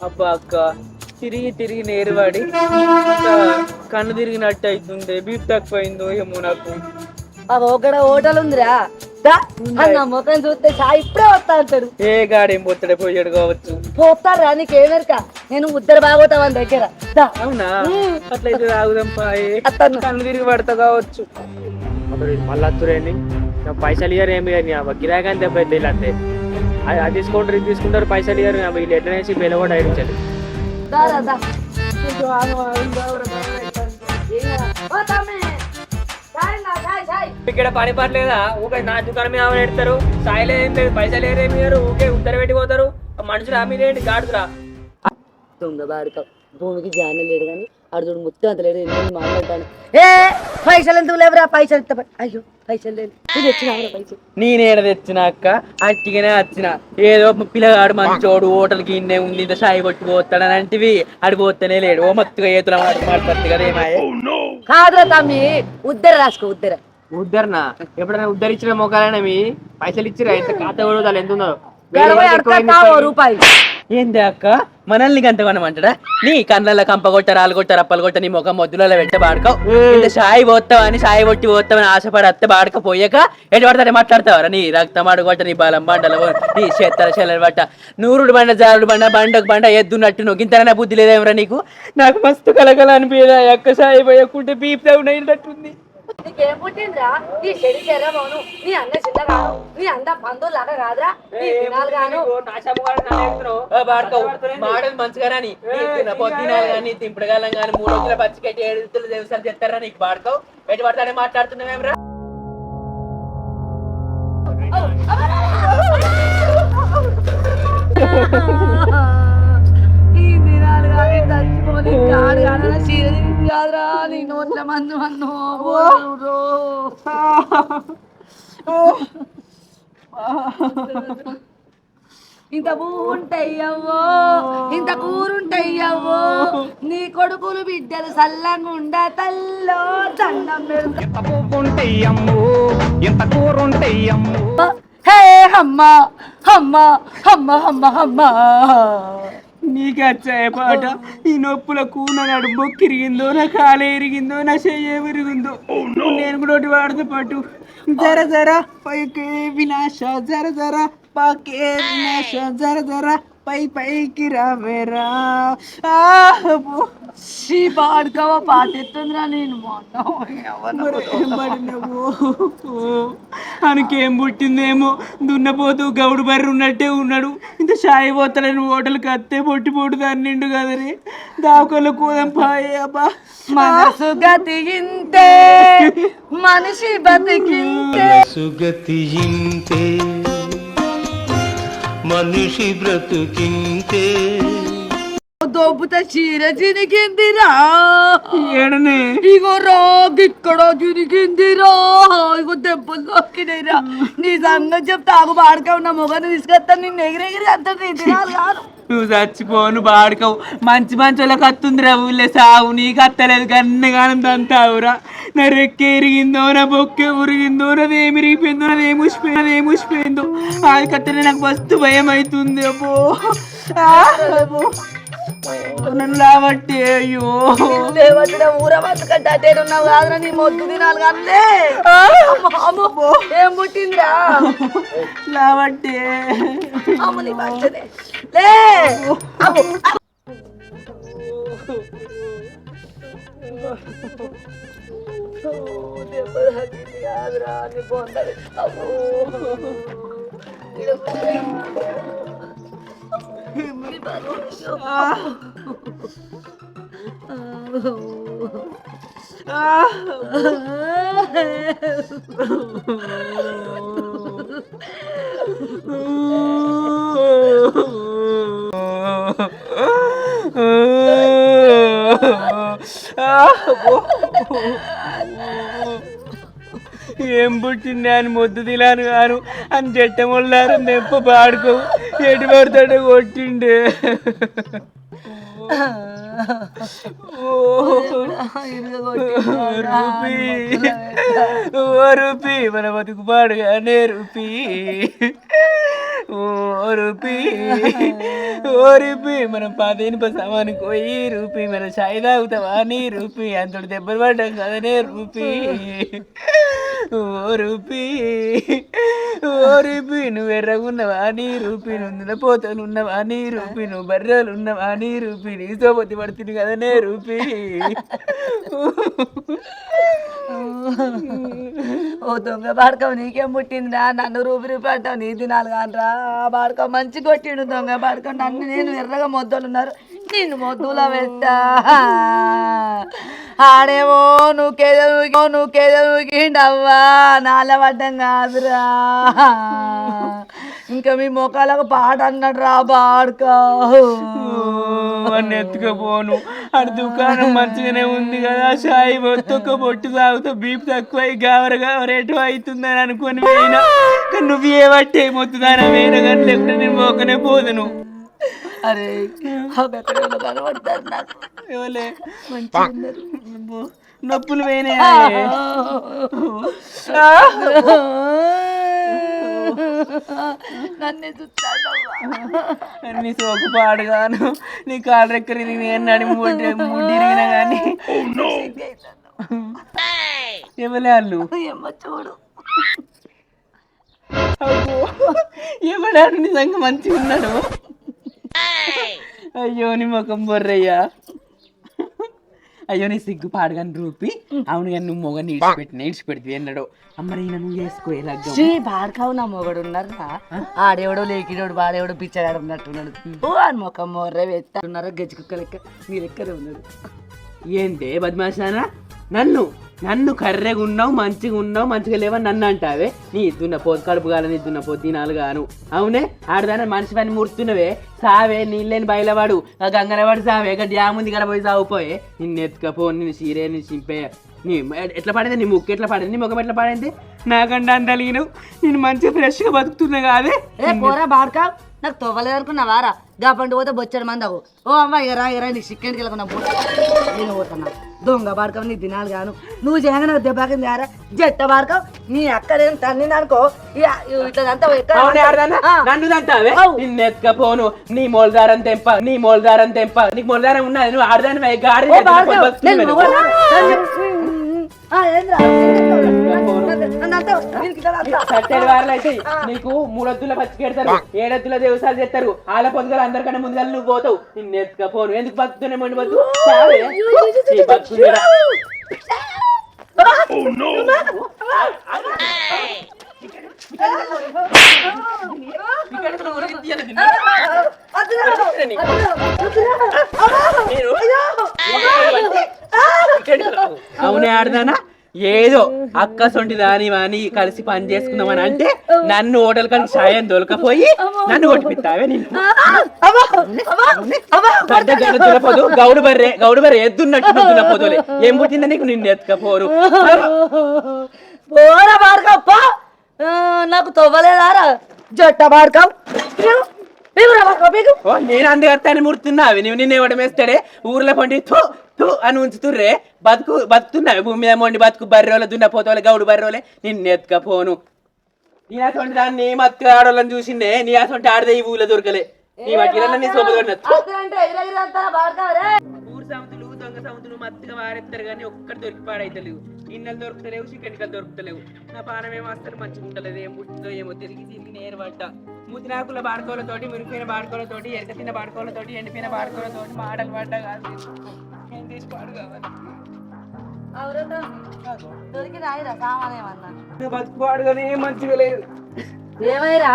అబ్బా అక్క తిరిగి తిరిగి నేరువాడి కన్ను తిరిగినట్టు అవుతుంది బీప్ తక్కువైందో ఏమో నాకు. ఒకడ హోటల్ ఉందిరా నా ముఖం చూస్తే సాయి ఇప్పుడే వస్తా అంటాడు. ఏ గాడేం పోతాడే పోయాడు కావచ్చు. పోతారా నీకేమెరక నేను ఉద్దరు బాగోతావు అని దగ్గర. అవునా అట్లయితే తాగుదాం పాయే కన్ను తిరిగి పడతా కావచ్చు. మళ్ళీ అత్తురేండి పైసలు ఇయ్యారు ఏమి గిరాకాని దెబ్బ అయితే ఇలా అంటే అది తీసుకుంటారు ఇది తీసుకుంటారు పైసలు ఇయ్యారు వీళ్ళు ఎట్లనేసి బెల కూడా అయించాలి. ఇక్కడ పని పడలేదా ఊకే నా దుకాణం మీద పెడతారు సాయిలు ఏం లేదు పైసలు ఏరేమి ఊకే ఉత్తర పెట్టిపోతారు మనుషులు ఆ మీద ఏంటి గాడుతురా దొంగ బాడుక భూమికి జానం లేదు కానీ అడుగుడు మొత్తం అంత లేదు ఎందుకు మాట్లాడతాను. ఏ పైసలు ఎందుకు లేవురా పైసలు ఇస్తా. అయ్యో పైసలు లేదు తెచ్చినా పైసలు నేనేడ తెచ్చిన అక్క అట్టిగానే వచ్చిన ఏదో పిల్లగాడు మంచోడు హోటల్కి ఇన్నే ఉంది ఇంత సాయి కొట్టిపోతాడని అంటివి అడిపోతేనే లేడు ఓ మత్తుగా ఏతుల మాట్లాడుతుంది కదా ఏమాయే కాదురా తమ్మి ఉద్దర రాసుకో ఉద్దర ఉద్దరనా ఎప్పుడైనా ఉద్దరించిన మొక్కలైనా మీ పైసలు ఇచ్చిరా ఇంత ఖాతా కూడా ఎంత ఉందో రూపాయలు ఏంది అక్క మనల్ని గంత కొనమంటాడా నీ కళ్ళల్లో కంప కొట్ట రాళ్ళు కొట్ట రప్పలు కొట్ట నీ ముఖం మొద్దులలో పెట్ట బాడకవు ఇంత సాయి పోతావని సాయి కొట్టి పోతావని ఆశపడి అత్త బాడకపోయాక ఎటు పడతానే మాట్లాడతావరా నీ రక్తం అడుగొట్ట నీ బలం బండల నీ చేత్తల చెల్లెల బట్ట నూరుడు బండ జారుడు బండ బండకు బండ ఎద్దున్నట్టు నువ్వు ఇంతనైనా బుద్ధి లేదేమరా నీకు నాకు మస్తు కలకల అనిపించదా అక్క సాయి పోయకుంటే బీప్ డౌన్ అయినట్టుంది. నీకేం పుట్టిందిరా నీ చెడి చెరమోను నీ అన్న చిన్నగాను నీ అంద పందులు లాగా కాదురా గాను మంచిగాని పొద్దునాలు కానీ తింపడగాలం కానీ 3 రోజుల పచ్చికట్టి 7 రోజులు దేవసాలు చెప్తారా నీకు పాడుకోవు ఎటు పడతానే మాట్లాడుతున్నావేమ్రా. ఈ దినాలు కానీ చచ్చిపోని కాడు కానీ కాదురా నీ నోట్ల మందు మన్ను ఇంత పువ్వుంటయ్యవ్వో ఇంత కూరుంటయ్యవ్వో నీ కొడుకులు బిడ్డలు సల్లంగుండా తల్లో దండం పెడుతుంటయ్యమ్మో ఇంత కూరుంటయ్యమ్మో హే అమ్మ అమ్మ అమ్మ అమ్మ అమ్మ నీకు వచ్చాయ పాట ఈ నొప్పుల కూన నడుము కిరిగిందో నా కాలు ఎరిగిందో నా చెయ్యి విరిగిందో నేను కూడా ఒకటి వాడితే పాటు జర జర పైకి వినాశ జర జర పాకే వినాశ జర జర పై పైకి రావేరా పాడుకోవా పాట ఎత్తుందిరా నేను ఆయనకేం పుట్టిందేమో దున్నపోతూ గౌడు బర్రె ఉన్నట్టే ఉన్నాడు ఇంత షాయి పోతాడని హోటల్కి అత్తే పొట్టి పొట్టు దాన్ని నిండు కదరే దావకల్లో కూదాం పాయే అబ్బా మనసు గతింతే మనిషి బతికింతే సుగతింతే మనిషి బ్రతుకింతే దొబ్బుతా చీర చినిగిందిరా ఏడనే ఇగో రాగిక్కడ చినిగిందిరా ఇగో దెబ్బలు నొక్కినాయిరా నీ సంగతి చెప్తా ఆగు బాడక ఉన్న మొగని తీసుకొస్తాను నిన్ను ఎగిరెగిరి అంత తినాలి కాదు నువ్వు చచ్చిపోను బాడుకోవు మంచి మంచి వాళ్ళకి అత్తుందిరా ఊళ్ళే సాగు నీకు అత్తలేదు గన్నగానం తంతావురా నా రెక్క ఎరిగిందో నా బొక్కే ఉరిగిందో నాదేమిరిగిపోయిందో నాదేముసిపోయిందో అది కట్టలే నాకు మస్తు భయం అవుతుంది అబ్బో నన్ను లావట్టి అయ్యో లేవట్టిన ఊర బతుకంటే ఉన్నావు కాదురా నీ మొద్దు తినాలి కానీ ఏం పుట్టిందిరా లావట్టి అమ్మని పచ్చదే లే కాదురా నీ పొందది ఏం పుట్టింది అని మొద్దు తిలాను గాను అని చెట్టముళ్ళారు నెప్ప పాడుకో ఎటు పడతాడో కొట్టిండే రూపీ మన బతుకు పాడుగానే రూపీ ఓ రూపీ మనం పాదేని సామాను పోయి రూపీ మన చాయ్ తాగుతావా నీ రూపీ అంతటి దెబ్బలు పడ్డాం కదనే రూపీ ఓ రూపీ నువ్వు ఎర్రగున్నవా నీ రూపీ నువ్వు పోతలు ఉన్నవా నీ రూపీ నువ్వు బర్రెలు ఉన్నవా నీ రూపీ నీ సోపతి పడుతుంది కదనే రూపీ ఓ దొంగ బాడకం నీకేం పుట్టిందిరా నన్ను రూపాయి అంటావు నీ దినాలు కానరా బాడకం మంచి కొట్టిండు దొంగ బాడకం నన్ను నేను ఎర్రగా మొద్దలున్నారు నిన్ను మొద్దులా పెట్టా ఆడేమో నువ్వుకేదో నూకిండవ్వా నాల పడ్డం కాదురా ఇంకా మీ మొక్కలకు పాట అన్నాడు రా బాడుకో అని ఎత్తుకపోను అటు దుకాణం మంచిగానే ఉంది కదా షాయి ఒక్క బొట్టు తాగుతూ బీప్ తక్కువ గావర ఎటు అవుతుందని అనుకుని పోయినా కానీ నువ్వు ఏ బట్టే మొత్తుదానా వేరే కానీ లేకుంటే నేను మోకనే పోదును అరే కనబడతారు నాకు ఎవలే మంచిగా ఉన్నారు. నొప్పులు పోయినా నన్నే చూస్తాడు నీ సోకు పాడుగాను నీ కాలు రెక్కరి నేను నడిమి ముడిరిగినా కానీ ఎవలే వాళ్ళు ఏమో చూడు ఎవడాడు నిజంగా మంచిగా ఉన్నాడు అయ్యో నీ ముఖం బొర్రయ్యా అయ్యో నీ సిగ్గు పాడగాని రూపి అవును కానీ నువ్వు మొగని ఇడిచిపెడితే అన్నాడు అమ్మరి నువ్వు చేసుకో లగ్గం బాడకావు నా మొగడు ఉన్నారా ఆడేవాడో లేకిడోడు వాడేవాడో పిచ్చగాడు ఉన్నట్టున్నాడు ఓ అని మొఖం మొర్ర వెళ్తాడున్నారా గజ్జి కుక్క లెక్క నీ లెక్కనే ఉన్నాడు ఏంటే బద్మాషానా నన్ను కర్రెగా ఉన్నావు మంచిగా లేవని నన్ను అంటావే నీ ఇద్దున్న పోతు కడుపు కాలని ఇద్దున్న పోతు తినాలు గాను అవునే ఆడదాన్ని మనిషి పని ముడుతున్నవే సావే నీళ్ళని బయలవాడు ఆ గంగలవాడు సావే ఇక డ్యామ్ ఉంది కదా పోయి సాగుపోయే నిన్ను ఎత్తుకపో నిన్ను చీరే నీ చింపే నీ ఎట్లా పడింది నీ ముక్కు ఎట్లా పడింది నీ ముఖం ఎట్లా పడింది నాకంటే అంతలిగిన నేను మంచిగా ఫ్రెష్గా బతుకుతున్నా కాదే పోరా బాడకా నాకు తవ్వలేదనుకున్నావారా గా పండు పోతే బొచ్చడు మంది అవు ఓ అమ్మ ఎరా నీకు చికెన్కి వెళ్ళకున్నా నేను పోతున్నా దొంగ బాడకం నీ దినాలు గాను నువ్వు చేయగా నాకు దెబ్బకింది ఆరా జట్ట బాడకం నీ అక్క నేను తన్నింది అనుకో ఇట్లా నన్ను తంటావే నిన్ను ఎత్తుకపోను నీ మొలదారం తెంప నీకు మొలదారం ఉన్నది నువ్వు ఆడదాని గాడి అయితే నీకు 3 వద్దుల పచ్చికెడతారు 7 వద్దుల దేవసాలు చేస్తారు ఆల పొద్దుగల అందరికన్నా ముందుగా నువ్వు పోతావు నిన్ను ఎత్తుకపోను ఎందుకు బతుకుతూనే మండి బతుకు అవునే ఆడదానా ఏదో అక్క సొంటి దాని వాని కలిసి పని చేసుకుందామని అంటే నన్ను హోటల్ కలిసి సాయం దొరకపోయి నన్ను కొట్టిపిస్తావే దున్నపోదు గౌడు బర్రె ఎద్దున్నట్టు దున్నపోదులే ఏం పుట్టిందా నీకు నిన్ను ఎత్తుకపోరు పోరా బాడకప్ప నాకు తవ్వలేదారా జట్ట బాడకం నేను అందుకని ముడుతున్నావి నువ్వు నిన్ను ఇవ్వడం వేస్తాడే ఊర్లో పండి అని ఉంచుతుర్రే బతుకుతున్నావి భూమి మీద మొండి బతుకు బర్రెలు దున్నపోతోలే గౌడు బర్రెలే నిన్ను ఎత్తుకపోను నీ అసొంటి దాన్ని మత్తు ఆడోళ్ళని చూసిండే నీ అసొంటి ఆడదే ఈ ఊళ్ళో దొరకలే నీ మట్టిలో నీ సోప ఊరు సముతులు దొంగ సముతులు మత్తుగా వారెత్తారు కానీ ఒక్కటి దొరికి పాడైతలేవు ఇన్నెలు దొరుకుతలేవు చికెన్కలు దొరుకుతలేవు నా పానం ఏమో అసలు మంచిగా ఉంటలేదు ఏం పుట్టిందో ఏమో తిరిగి నేరు పడ్డ ముదినాకుల బాడుకోలతోటి మురిపోయిన బాడుకోలతోటి ఎరక తిన్న బాడుకోలతోటి ఎండిపోయిన బాడుకోలతోటి మాటలు పడ్డా కాదు ఏం తీసి పాడు కావాలి బతుకు పాడుగానే మంచిగా లేదు ఏమైరా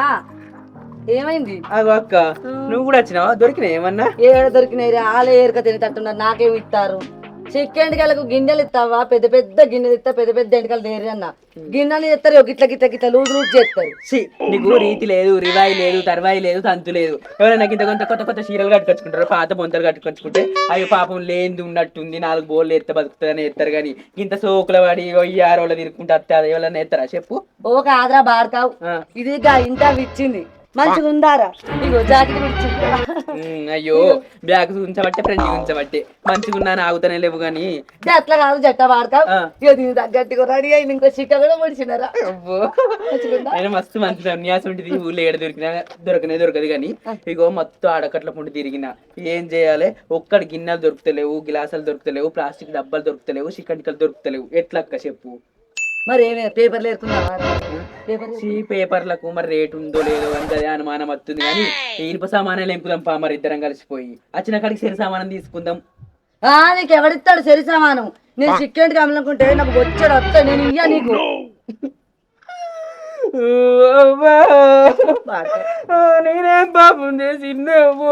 ఏమైంది అగో అక్క నువ్వు కూడా వచ్చినావా దొరికినాయి ఏమన్నా ఏడ దొరికినాయి ఆలే ఏరక తినేటట్టున్నారు నాకేమి ఇస్తారు చిక్కెంటికలకు గిన్నెలు ఇస్తావా పెద్ద పెద్ద గిన్నెలు ఇస్తా పెద్ద పెద్ద ఎంటికలు దేరి అన్న గిన్నెలు ఇస్తారు గిట్ల లూజ్ చేస్తారు నీకు రీతి లేదు రివాయి లేదు తర్వాయి లేదు తంతు లేదు ఎవరైనా ఇంత కొత్త చీరలు కట్టుకొచ్చుకుంటారు పాత బొంతలు కట్టుకొచ్చుకుంటే అవి పాపం లేనిది ఉన్నట్టుంది 4 బోర్లు ఎత్త బతుకుతుందని ఎత్తారు కానీ ఇంత సోకుల వాడి 6 తిరుక్కుంటే అత్తే ఎవరైనా ఎత్తారా చెప్పు ఓ కాదురా బాడకావు ఇది ఇంత ఇచ్చింది మంచిగా ఉందారా ఇగో జాకెట్ కూడా ఇచ్చిండ్రా. అయ్యో బ్యాగ్ ఉంచబట్టే ఫ్రెండ్ ఉంచబట్టే మంచిగా ఉన్నాను ఆగుతానే లేవు గాని ఇది అట్లా కాదు జట్ట వాడతావు ఆ. ఇక దీని తగ్గట్టుగా రెడీ అయింది ఇంకో చిక్క కూడా పొడిచినారా అబ్బో. ఆయన మస్తు మంచి సన్యాసం ఉంటుంది ఊళ్ళో ఏడ దొరకదు కానీ ఇగో మొత్తం ఆడకట్ల పుండి తిరిగిన ఏం చేయాలి ఒక్కడి గిన్నెలు దొరుకుతలేవు గిలాసాలు దొరుకుతలేవు ప్లాస్టిక్ డబ్బాలు దొరుకుతలేవు చికెన్కలు దొరుకుతలేవు ఎట్లా అక్క చెప్పు మరి ఏమే పేపర్లు వేసుకున్నావా పేపర్ పేపర్లకు మరి రేటు ఉందో లేదో అని అదే అనుమానం వస్తుంది కానీ ఇనుప సామానాలు ఎంపుదాం పా మరి ఇద్దరం కలిసిపోయి వచ్చిన కాడికి సరి సామానం తీసుకుందాం నీకు ఎవడిస్తాడు సరి సామానం నేను చికెన్ కావాలనుకుంటే నాకు వచ్చాడు వస్తా నేను ఇయ్యా నీకు నేనేం పాపం చేసిన్నావు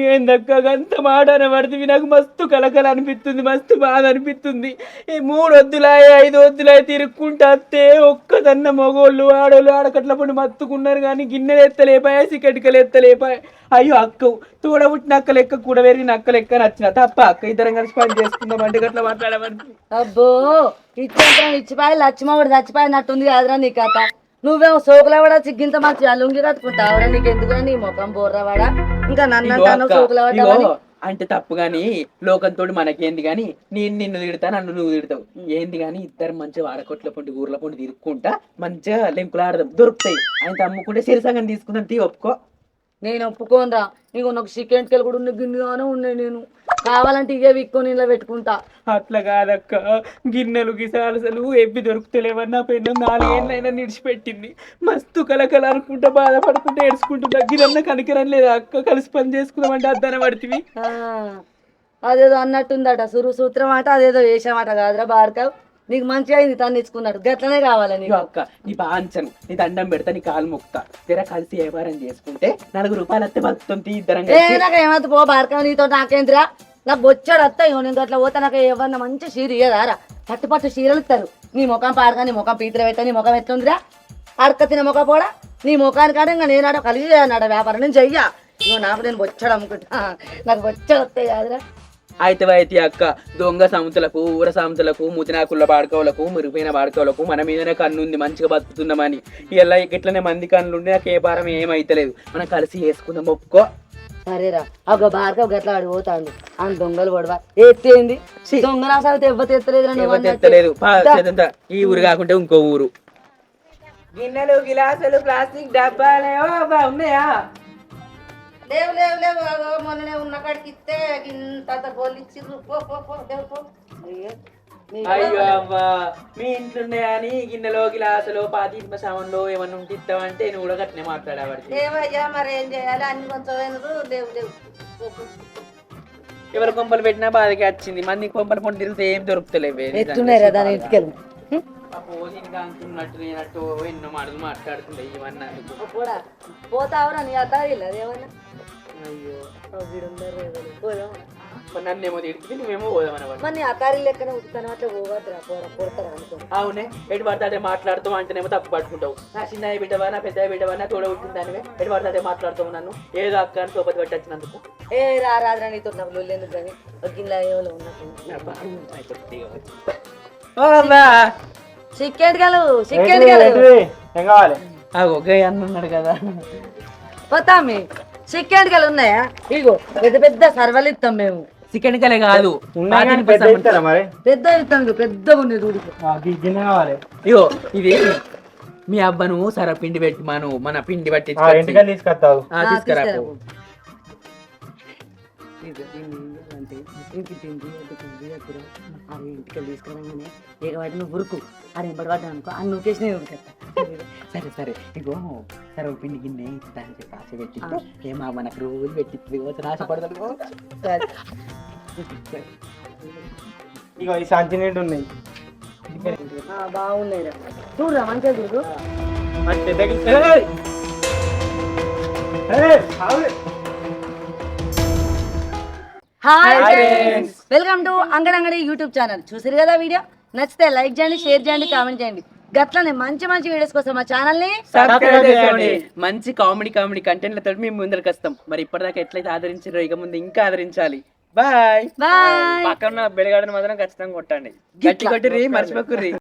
ఏందక్క అంత మాట అనబడుతుంది నాకు మస్తు కలకల అనిపిస్తుంది మస్తు బాధ అనిపిస్తుంది ఈ 3 వద్దులాయ 5 వద్దులాయ తిరుక్కుంటా అత్తే ఒక్కదన్న మగోళ్ళు ఆడోళ్ళు ఆడకట్ల పండి మత్తుకున్నారు కానీ గిన్నెలు ఎత్తలేపాయా చికెట్కలు ఎత్తలేపాయ అయ్యో అక్క తోడబుట్టిన అక్క లెక్క కూడా పెరిగిన అక్క లెక్క నచ్చిన తప్ప అక్క ఇద్దరం కలిసి పని చేసుకుందాం అంటే గట్లా మాట్లాడమని అబ్బో ఇచ్చేంతరం ఇచ్చిపోయి లచ్చిమవుడు చచ్చిపోయినట్టుంది కాదురా నీ కథ నువ్వేమో సోకులవాడా చిగ్గింత మంచి లుంగి కట్టుకుంటావురా నీకు ఎందుకు నీ ముఖం బోర్రవాడా ఇంకా నన్ను సోకులవాడా అంటే తప్పు గాని లోకంతో మనకేంది గాని నేను నిన్ను తిడతా నన్ను నువ్వు తిడతావు ఏంది గాని ఇద్దరు మంచిగా వాడకొట్ల పొంటి ఊర్ల పొంటి తిరుక్కుంటా మంచిగా లెంకులు ఆడదాం దొరుకుతాయి ఆయన అమ్ముకుంటే సిరిసంగం తీసుకుందాం తీ ఒప్పుకో నేను ఒప్పుకోనరా నీకు నాకు చికెన్ కెళ్ళి కూడా ఉన్న గిన్నెగానే ఉన్నాయి నేను కావాలంటే ఇవే విక్కొని ఇలా పెట్టుకుంటా అట్లా కాదక్క గిన్నెలు గిసాలసలు ఎవ్వి దొరుకుతలేవన్నా పెన్ను 4 ఏళ్ళైనా నిడిచిపెట్టింది మస్తు కలకల అనుకుంటా బాధపడుకుంటా ఏడ్చుకుంటా గిరన్నా కనికరం లేదా అక్క కలిసి పని చేసుకుందామంటే అద్దన పడుతుంది అదేదో అన్నట్టుందట సురు సూత్రం అట అదేదో వేసామట కాదురా భార్గవ్ నీకు మంచిగా అయింది తను ఇచ్చుకున్నాడు గట్లనే కావాలి నీకు అక్క నీ బాంచను నీ దండం పెడతా నీ కాలు మొక్తా తెర కలిసి వ్యాపారం చేసుకుంటే 4 రూపాయలు వస్తే బతుకుతుంది ఇద్దరం నాకు ఏమవుతుంది పో భార్గవ్ నీతో నాకేంద్రా నాకు బొచ్చాడు వస్తాయి నేను అట్లా పోతే నాకు ఎవరన్నా మంచి చీర ఇయ్యదారా పట్టు చీరలు ఇస్తారు నీ ముఖం పాడక నీ ముఖం పీతలు పెట్టా నీ ముఖం ఎట్లుందిరా అడక తిన ముఖం పోడా నీ ముఖానికాడ ఇంకా నేను ఆడ కలిసి అన్నాడు వ్యాపారం నేను చెయ్యా ఇగో నాకు నేను బొచ్చాడు అమ్ముకుంటా నాకు బొచ్చాడు వస్తాయి కాదురా అయితే అక్క దొంగ సామెతలకు ఊర సామెతలకు ముతినాకుల బాడుకోవలకు మురిపోయిన బాడుకోవలకు మన మీదనే కన్ను ఉంది మంచిగా బతుకుతున్నామని ఇలా ఇట్లనే మంది కన్నులు ఉండి నాకు ఏ భారం ఏమైతలేదు మనం కలిసి వేసుకుందాం ఒప్పుకో సరేరా ఒక భార్గవ్ గట్లా ఆడి పోతాడు అని దొంగలు పడవా ఎత్తేంది దొంగ అసలు ఎత్తలేదు ఈ ఊరు కాకుంటే ఇంకో ఊరు గిన్నెలు గిలాసులు ప్లాస్టిక్ డబ్బాలే ఉన్నాయా లేవు లేవు లేవు మొన్ననే ఉన్న కాడికి ఇస్తే ఇంత పోలిచ్చిర్రు అయ్యో అవ్వా మీ ఇంట్లో ఉన్నాయని గిన్నెలో గిలాసులో పాతిమ సామాన్లో ఏమన్నా ఉంటే ఇస్తామంటే నువ్వు కూడా గట్నే మాట్లాడేవాడికి లేవయ్యా మరి ఏం చేయాలి అన్ని కొంచెం లేవు లేవు ఎవరు కొంపలు పెట్టినా బాధకి వచ్చింది మంది కొంపలు పొండి తిరిగితే ఏం దొరుకుతలేవే ఎత్తున్నాయి దాని ఇంటికెళ్ళి అనుకున్నట్టు నేనట్టు ఎన్నో మాటలు మాట్లాడుతుండే ఇవన్నీ కూడా పోతావురా నీ అత్తారిల్లా ఏమన్నా అయ్యో పోదాం నన్నేమో తిడితే నువ్వేమో పోదామని మరి నీ అత్తారి లెక్కన ఉత్తాను అట్లా పోవద్దురా పోడతారా అనుకో అవునే ఎటు పడితే మాట్లాడుతావు అంటేనేమో తప్పు పట్టుకుంటావు నా చిన్న బిడ్డవా నా పెద్ద బిడ్డవా నా తోడ ఉంటుంది దానివే ఎటు పడితే మాట్లాడుతావు నన్ను ఏదో అక్క అని సోపతి పట్టి వచ్చినందుకు ఏ రాదురా నీతో నాకు లొల్లేందుకు కానీ గిన్నె ఏమో చికెన్ అన్నాడు కదా పోతామి చికెన్ కలు ఉన్నాయా ఇగో పెద్ద పెద్ద సర్వలు ఇస్తాం మేము చికెన్ కలే కాదు పెద్ద ఇస్తాం పెద్దగా ఉన్నాయి ఇగో ఇది మీ అబ్బను సర పిండి పెట్టి మన పిండి పట్టి తీసుకొస్తావు తీసుకురా ఇంటికి తీసుకురాగానే ఇక వాటిని ఉరుకు అది ఎంబడి పడ్డా అనుకో అన్ని ఉరికేసి ఉరికెత్తా సరే సరే ఇగో సరే పిండి గిన్నె ఇస్తాను చెప్పి ఆశ పెట్టి ఏమా మనకు రోజు పెట్టి ఆశపడదు ఇగో ఈ సంచి నిండు ఉన్నాయి బాగున్నాయి రా చూడరా మంచిగా చూడు hi friends welcome to Angadangadi YouTube channel చూసారు కదా వీడియో నచ్చితే లైక్ చేయండి షేర్ చేయండి కామెంట్ చేయండి గట్లనే మంచి మంచి వీడియోస్ కోసం మా ఛానల్ ని సబ్స్క్రైబ్ చేసుకోండి మంచి కామెడీ కంటెంట్లతో మేము ముందరికి వస్తాం మరి ఇప్పటిదాకా ఎట్లయితే ఆదరించారో ఇక ముందు ఇంకా ఆదరించాలి బాయ్ బాయ్ పక్కన బెడగాడని మాత్రం ఖచ్చితంగా కొట్టండి గట్టి కొట్టిరి మర్చిపోకుర్రి